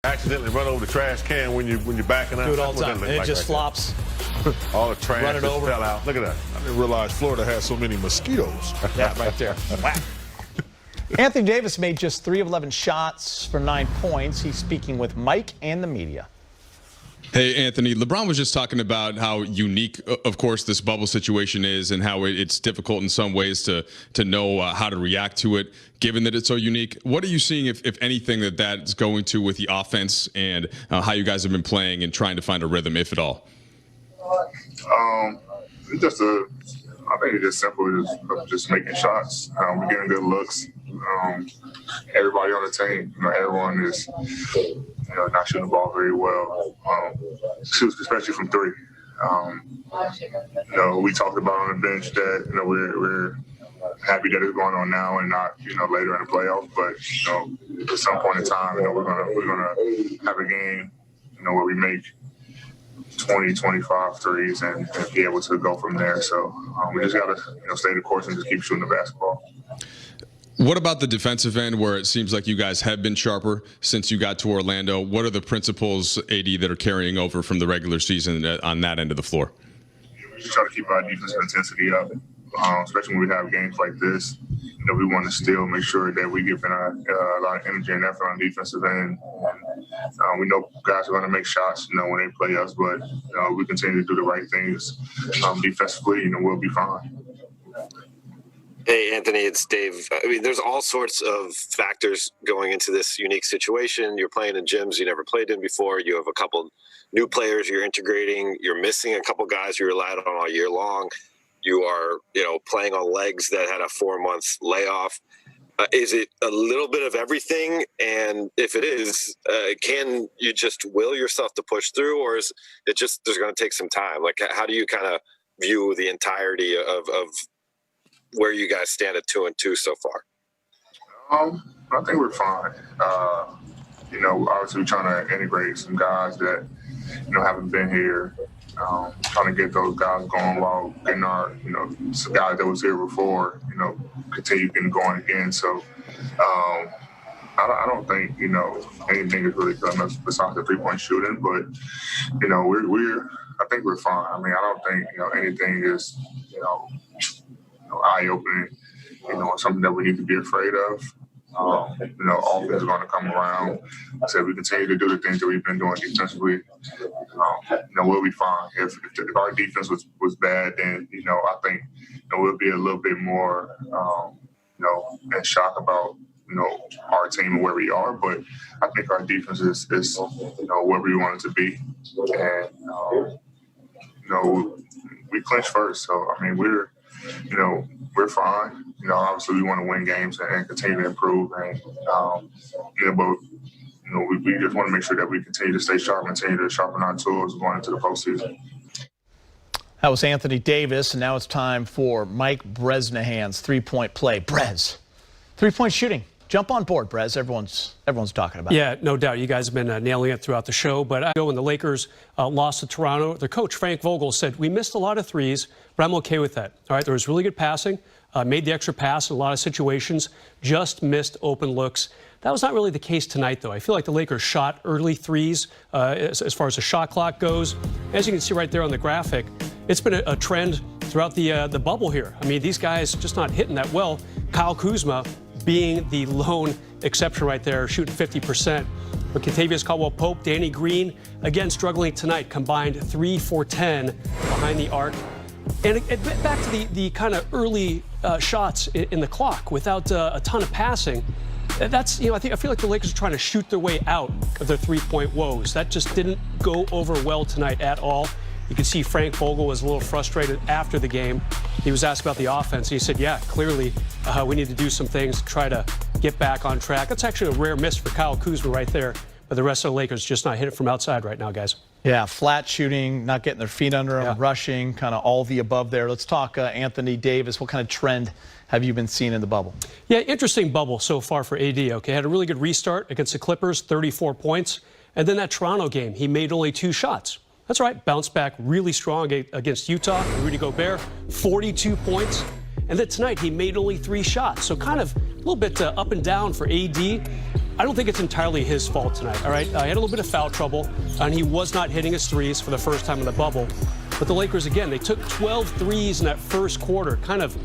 Accidentally run over the trash can when you're backing up. Do it all the time. And it just flops. All the trash Run it just over. fell out. Look at that. I didn't realize Florida had so many mosquitoes. Yeah, right there. Whack. Anthony Davis made just 3 of 11 shots for 9 points. He's speaking with Mike and the media. Hey, Anthony, LeBron was just talking about how unique, of course, this bubble situation is and how it's difficult in some ways to know how to react to it, given that it's so unique. What are you seeing, if anything, that's going to with the offense and how you guys have been playing and trying to find a rhythm, if at all? I think it's just simple as just making shots. We're getting good looks. Everybody on the team, everyone is, not shooting the ball very well, especially from 3. We talked about on the bench that, we're happy that it's going on now and not, later in the playoffs. But, at some point in time, we're gonna have a game, where we make 20, 25 threes and be able to go from there. So we just got to stay the course and just keep shooting the basketball. What about the defensive end, where it seems like you guys have been sharper since you got to Orlando? What are the principles, AD, that are carrying over from the regular season on that end of the floor? We just try to keep our defensive intensity up, especially when we have games like this. We want to still make sure that we give a lot of energy and effort on the defensive end. We know guys are going to make shots, when they play us, but we continue to do the right things defensively, we'll be fine. Hey, Anthony, it's Dave. I mean, there's all sorts of factors going into this unique situation. You're playing in gyms you never played in before. You have a couple new players you're integrating. You're missing a couple guys you relied on all year long. You are, playing on legs that had a 4-month layoff. Is it a little bit of everything? And if it is, can you just will yourself to push through, or is it just there's going to take some time? Like, how do you kind of view the entirety of where you guys stand at 2-2 so far? I think we're fine. Obviously we're trying to integrate some guys that, haven't been here. Trying to get those guys going while getting our, some guys that was here before, continue getting going again. So I don't think, anything is really coming up besides the 3-point shooting, but, I think we're fine. I mean, I don't think, anything is, eye-opening, something that we need to be afraid of. Offense is going to come around. I said we continue to do the things that we've been doing defensively. We'll be fine. If our defense was bad, then I think we'll be a little bit more in shock about our team and where we are. But I think our defense is where we want it to be, and we clinch first. So I mean we're fine. Obviously we want to win games and continue to improve, and but we just want to make sure that we continue to stay sharp and continue to sharpen our tools going into the postseason. That was Anthony Davis, and now it's time for Mike Bresnahan's 3-point play. Brez, 3-point shooting. Jump on board, Brez. Everyone's talking about it. Yeah, no doubt. You guys have been nailing it throughout the show. But when the Lakers lost to Toronto, their coach, Frank Vogel, said, we missed a lot of threes, but I'm okay with that. All right, there was really good passing, made the extra pass in a lot of situations, just missed open looks. That was not really the case tonight, though. I feel like the Lakers shot early threes as far as the shot clock goes. As you can see right there on the graphic, it's been a trend throughout the bubble here. I mean, these guys just not hitting that well. Kyle Kuzma being the lone exception right there, shooting 50%. But Kentavious Caldwell-Pope, Danny Green, again struggling tonight, combined 3 for 10 behind the arc. And back to the kind of early shots in the clock without a ton of passing. That's, I feel like the Lakers are trying to shoot their way out of their 3-point woes. That just didn't go over well tonight at all. You can see Frank Vogel was a little frustrated after the game. He was asked about the offense, and he said, yeah, clearly we need to do some things to try to get back on track. That's actually a rare miss for Kyle Kuzma right there, but the rest of the Lakers just not hit it from outside right now, guys. Yeah, flat shooting, not getting their feet under them, rushing, kind of all the above there. Let's talk Anthony Davis. What kind of trend have you been seeing in the bubble? Yeah, interesting bubble so far for AD, okay? Had a really good restart against the Clippers, 34 points. And then that Toronto game, he made only 2 shots. That's right, bounced back really strong against Utah. Rudy Gobert, 42 points. And then tonight, he made only 3 shots. So kind of a little bit up and down for AD. I don't think it's entirely his fault tonight, all right? He had a little bit of foul trouble, and he was not hitting his threes for the first time in the bubble. But the Lakers, again, they took 12 threes in that first quarter, kind of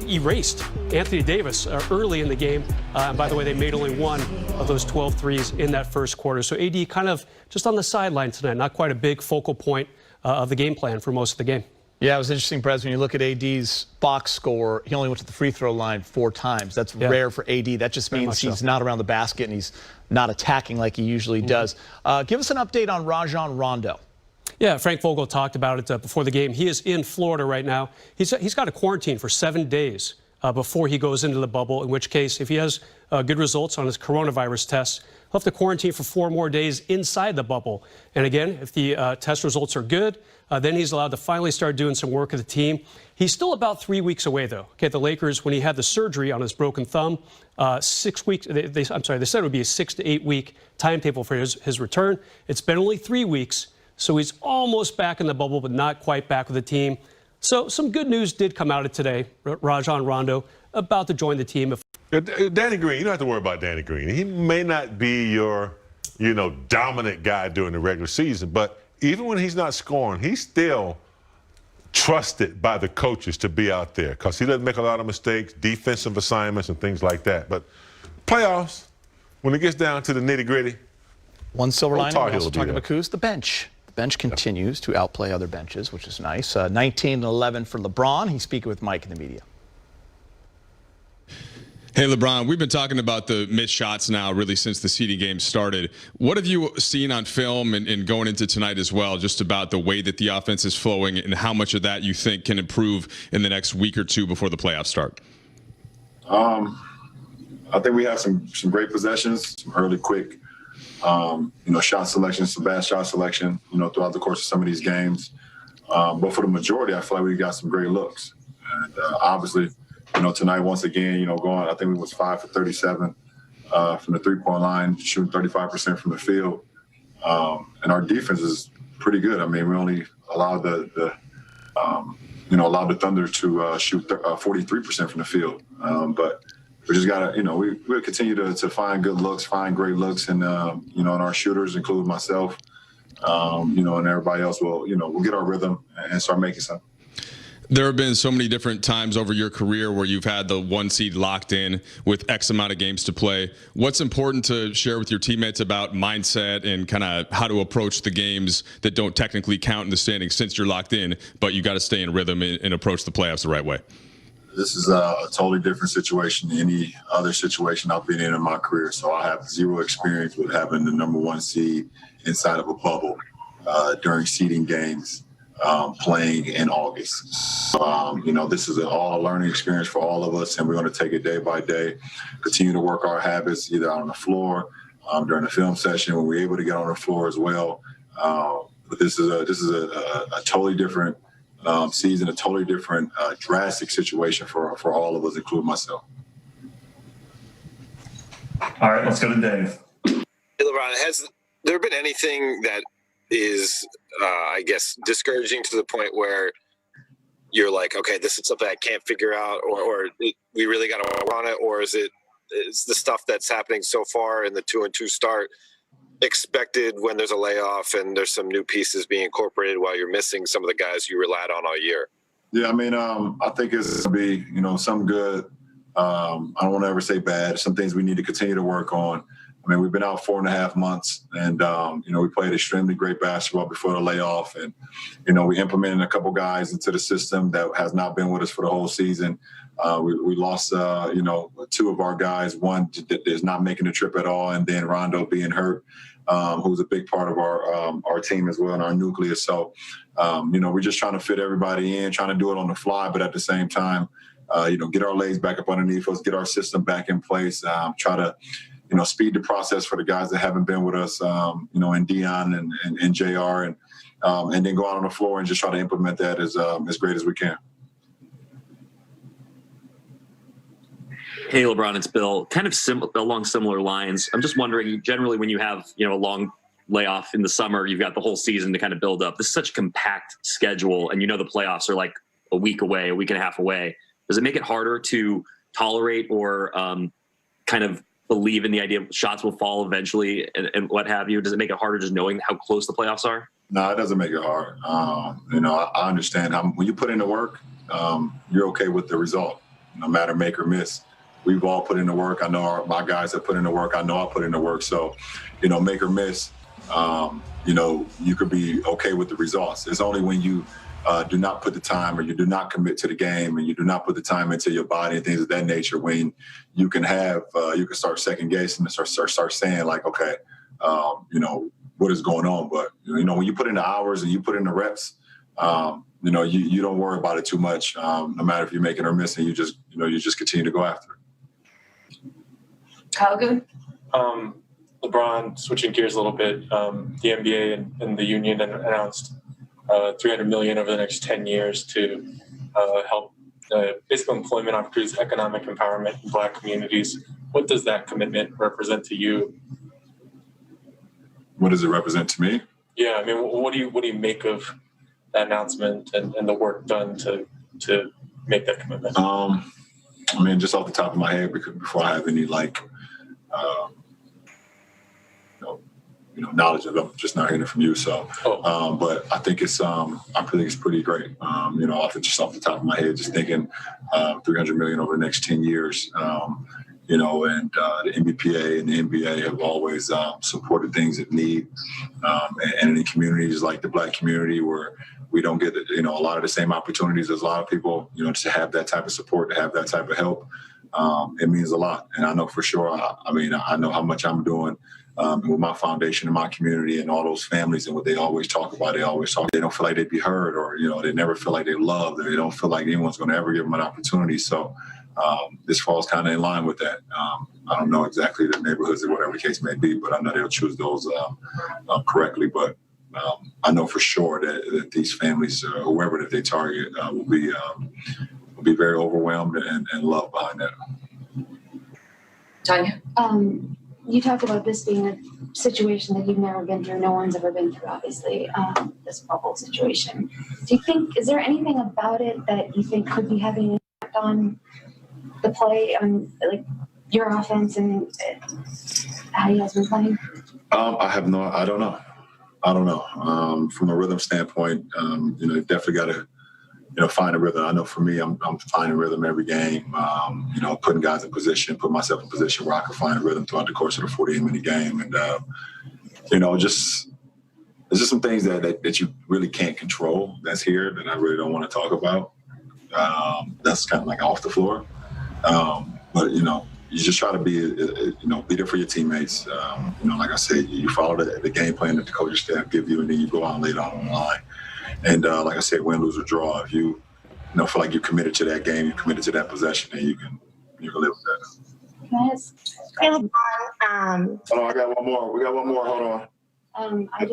erased Anthony Davis early in the game. And by the way, they made only one of those 12 threes in that first quarter. So AD kind of just on the sideline tonight, not quite a big focal point of the game plan for most of the game. Yeah, it was interesting, Brez, when you look at AD's box score, he only went to the free throw line 4 times. That's rare for AD. That just means he's not around the basket and he's not attacking like he usually does. Give us an update on Rajon Rondo. Yeah, Frank Vogel talked about it before the game. He is in Florida right now. He's got to quarantine for 7 days before he goes into the bubble, in which case, if he has good results on his coronavirus tests, he'll have to quarantine for 4 more days inside the bubble. And again, if the test results are good, then he's allowed to finally start doing some work with the team. He's still about 3 weeks away, though. Okay, the Lakers, when he had the surgery on his broken thumb, 6 weeks. They said it would be a 6 to 8 week timetable for his return. It's been only 3 weeks, so he's almost back in the bubble, but not quite back with the team. So some good news did come out of today. Rajon Rondo about to join the team. Danny Green, you don't have to worry about Danny Green. He may not be your, dominant guy during the regular season, but even when he's not scoring, he's still trusted by the coaches to be out there because he doesn't make a lot of mistakes, defensive assignments and things like that. But playoffs, when it gets down to the nitty-gritty, one silver lining, we're also talking about Kuz, the bench. The bench continues to outplay other benches, which is nice. 19-11 for LeBron. He's speaking with Mike in the media. Hey, LeBron, we've been talking about the missed shots now really since the seeding game started. What have you seen on film and going into tonight as well, just about the way that the offense is flowing and how much of that you think can improve in the next week or two before the playoffs start? I think we have some great possessions, some early quick, shot selection, some bad shot selection, throughout the course of some of these games. But for the majority, I feel like we got some great looks. And obviously, tonight, once again, I think we was 5 for 37 from the three-point line, shooting 35% from the field. And our defense is pretty good. I mean, we only allowed allowed the Thunder to shoot 43% from the field. But we just got to, we'll continue to find good looks, find great looks, and, and our shooters, including myself, and everybody else we'll get our rhythm and start making something. There have been so many different times over your career where you've had the 1 seed locked in with X amount of games to play. What's important to share with your teammates about mindset and kind of how to approach the games that don't technically count in the standings since you're locked in, but you got to stay in rhythm and approach the playoffs the right way? This is a totally different situation than any other situation I've been in my career. So I have zero experience with having the number 1 seed inside of a bubble during seeding games. Playing in August. This is all a learning experience for all of us, and we're going to take it day by day, continue to work our habits either on the floor, during the film session when we're able to get on the floor as well. But this is a totally different season, a totally different drastic situation for all of us, including myself. All right, let's go to Dave. Hey, LeBron, has there been anything that is, I guess, discouraging to the point where you're like, okay, this is something I can't figure out, or we really got to work on it, or is the stuff that's happening so far in the 2-2 start expected when there's a layoff and there's some new pieces being incorporated while you're missing some of the guys you relied on all year? Yeah, I mean, I think it's going to be, some good. I don't want to ever say bad. Some things we need to continue to work on. I mean, we've been out 4.5 months, and, we played extremely great basketball before the layoff. And, we implemented a couple guys into the system that has not been with us for the whole season. We lost, 2 of our guys. One is not making the trip at all, and then Rondo being hurt, who's a big part of our team as well and our nucleus. So, we're just trying to fit everybody in, trying to do it on the fly, but at the same time, get our legs back up underneath us, get our system back in place, try to speed the process for the guys that haven't been with us, and Dion and JR, and then go out on the floor and just try to implement that as great as we can. Hey, LeBron, it's Bill. Kind of along similar lines. I'm just wondering, generally when you have, a long layoff in the summer, you've got the whole season to kind of build up. This is such a compact schedule, and the playoffs are like a week away, a week and a half away. Does it make it harder to tolerate or kind of believe in the idea of shots will fall eventually and what have you? Does it make it harder just knowing how close the playoffs are? No, it doesn't make it hard. I understand when you put in the work, you're okay with the result, no matter make or miss. We've all put in the work. I know my guys have put in the work. I know I put in the work. So, make or miss, you could be okay with the results. It's only when you do not put the time or you do not commit to the game and you do not put the time into your body and things of that nature when you can start second guessing and start saying like, okay, what is going on? But, when you put in the hours and you put in the reps, you don't worry about it too much. No matter if you're making or missing, you just continue to go after it. Kyle Good. LeBron, switching gears a little bit, the NBA and the union announced $300 million over the next 10 years to help basic employment opportunities, economic empowerment in Black communities. What does that commitment represent to you? What does it represent to me? Yeah, I mean, what do you make of that announcement and the work done to make that commitment? Just off the top of my head, because before I have any knowledge of it, I'm just not hearing it from you. So, but I think it's pretty great. Off the top of my head, just thinking $300 million over the next 10 years. The NBPA and the NBA have always supported things that need, and in communities like the Black community where we don't get a lot of the same opportunities as a lot of people, to have that type of support, to have that type of help, it means a lot. And I know for sure, I know how much I'm doing with my foundation in my community and all those families and what they always talk about. They don't feel like they'd be heard or, they never feel like they're loved. They don't feel like anyone's going to ever give them an opportunity. So this falls kind of in line with that. I don't know exactly the neighborhoods or whatever the case may be, but I know they'll choose those correctly. But I know for sure that these families, whoever that they target, will be very overwhelmed and loved behind that. Tanya? You talked about this being a situation that you've never been through. No one's ever been through, obviously, this bubble situation. Is there anything about it that you think could be having an impact on the play, on your offense and how you guys been playing? I don't know. From a rhythm standpoint, definitely got to, find a rhythm. I know for me, I'm finding rhythm every game. Putting guys in position, put myself in position where I can find a rhythm throughout the course of the 48-minute game, and there's just some things that you really can't control that's here that I really don't want to talk about. That's kind of like off the floor. But you just try to be there for your teammates. Like I said, you follow the game plan that the coaching staff give you, and then you go out and lay it out on the line. And like I said, win, lose, or draw, if you feel like you're committed to that game, you're committed to that possession, and you can live with that. Yes. Hey, LeBron. Hold on, I got one more. We got one more. Hold on. I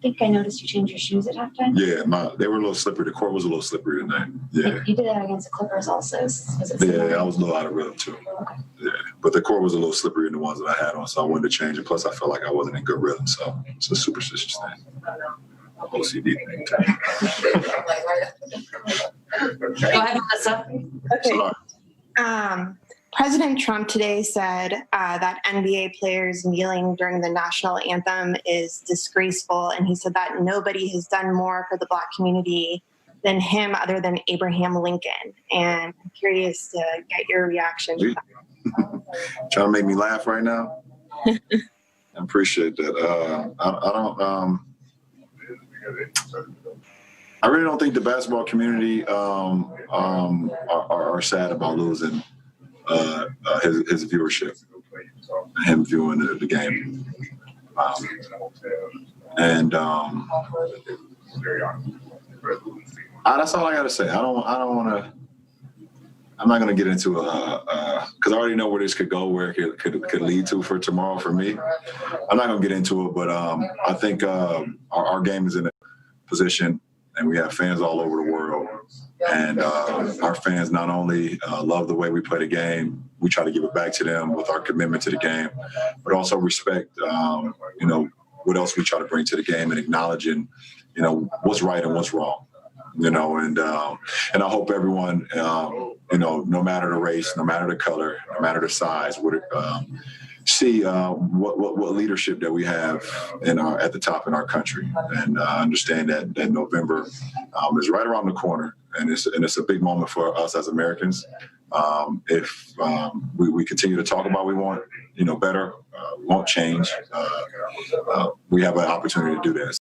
think I noticed you changed your shoes at halftime. Yeah, they were a little slippery. The court was a little slippery tonight. Yeah. You did that against the Clippers also. Was it I was a little out of rhythm too. Okay. Yeah, but the court was a little slippery in the ones that I had on, so I wanted to change it. Plus, I felt like I wasn't in good rhythm, so it's a superstitious thing. OCD thing. Go ahead, Melissa. Okay. President Trump today said that NBA players kneeling during the national anthem is disgraceful, and he said that nobody has done more for the Black community than him other than Abraham Lincoln. And I'm curious to get your reaction to that. Trying to make me laugh right now? I appreciate that. I really don't think the basketball community are sad about losing his viewership, him viewing the game. That's all I got to say. I don't want to. I'm not going to get into because I already know where this could go, where it could lead to for tomorrow for me. I'm not going to get into it, but I think our game is in a position, and we have fans all over the world. And our fans not only love the way we play the game, we try to give it back to them with our commitment to the game, but also respect, what else we try to bring to the game and acknowledging, what's right and what's wrong. you know, and I hope everyone, you know, no matter the race, no matter the color, no matter the size, would see what leadership that we have at the top in our country, and understand that November is right around the corner, and it's a big moment for us as Americans. If we continue to talk about we want, you know, better, we won't change. We have an opportunity to do this.